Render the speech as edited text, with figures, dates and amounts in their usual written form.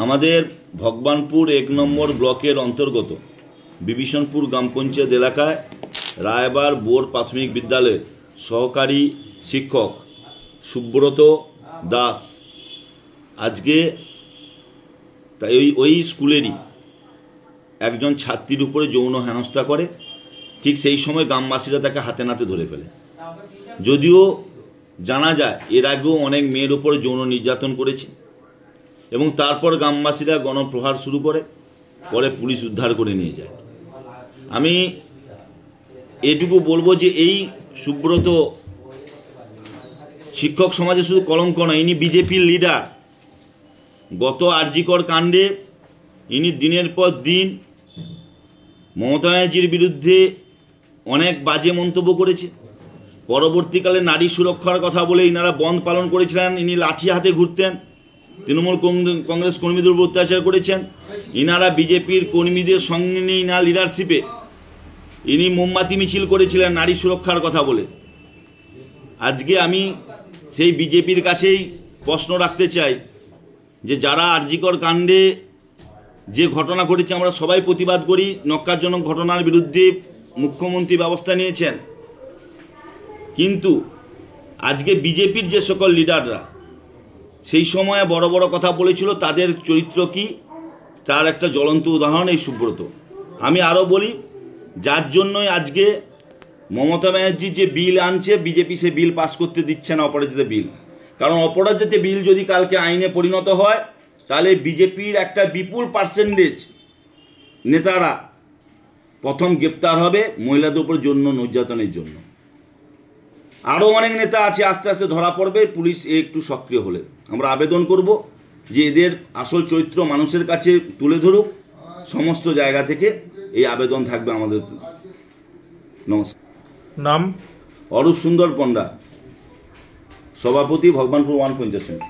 আমাদের ভগবানপুর ১ নম্বর ব্লকের অন্তর্গত বিভীষণপুর গ্রাম পঞ্চায়েত এলাকায় রায়বার বোর প্রাথমিক বিদ্যালয়ের সহকারী শিক্ষক সুব্রত দাস আজকে ওই স্কুলেরই একজন ছাত্রীর উপরে যৌন হেনস্থা করে। ঠিক সেই সময় গ্রামবাসীরা তাকে হাতে নাতে ধরে ফেলে। যদিও জানা যায় এর আগেও অনেক মেয়ের উপরে যৌন নির্যাতন করেছে এবং তারপর গ্রামবাসীরা গণপ্রহার শুরু করে, পরে পুলিশ উদ্ধার করে নিয়ে যায়। আমি এটুকু বলবো যে এই সুব্রত শিক্ষক সমাজে শুধু কলঙ্ক নয়, ইনি বিজেপির লিডার। গত আরজিকর কাণ্ডে ইনি দিনের পর দিন মমতা ব্যানার্জির বিরুদ্ধে অনেক বাজে মন্তব্য করেছে। পরবর্তীকালে নারী সুরক্ষার কথা বলে ইনারা বন্ধ পালন করেছিলেন, ইনি লাঠি হাতে ঘুরতেন, তৃণমূল কংগ্রেস কর্মীদের উপর অত্যাচার করেছেন। ইনারা বিজেপির কর্মীদের সঙ্গে নিয়ে ইনার লিডারশিপে ইনি মোমবাতি মিছিল করেছিলেন নারী সুরক্ষার কথা বলে। আজকে আমি সেই বিজেপির কাছেই প্রশ্ন রাখতে চাই যে যারা আরজিকর কাণ্ডে যে ঘটনা ঘটেছে আমরা সবাই প্রতিবাদ করি, ন্যক্কারজনক ঘটনার বিরুদ্ধে মুখ্যমন্ত্রী ব্যবস্থা নিয়েছেন, কিন্তু আজকে বিজেপির যে সকল লিডাররা সেই সময়ে বড় বড় কথা বলেছিল তাদের চরিত্র কি তার একটা জ্বলন্ত উদাহরণ এই সুব্রত। আমি আরও বলি, যার জন্যই আজকে মমতা ব্যানার্জি যে বিল আনছে বিজেপি সে বিল পাস করতে দিচ্ছে না, অপরাজিত বিল। কারণ অপরাজিত বিল যদি কালকে আইনে পরিণত হয় তাহলে বিজেপির একটা বিপুল পার্সেন্টেজ নেতারা প্রথম গ্রেপ্তার হবে মহিলাদের উপর যৌন নির্যাতনের জন্য। আরও অনেক নেতা আছে আস্তে আস্তে ধরা পড়বে পুলিশ একটু সক্রিয় হলে। আমরা আবেদন করব যে এদের আসল চরিত্র মানুষের কাছে তুলে ধরুক, সমস্ত জায়গা থেকে এই আবেদন থাকবে আমাদের। নমস্কার। নাম? অরূপ সুন্দর পণ্ডা, সভাপতি ভগবানপুর 1 পঞ্চায়েত।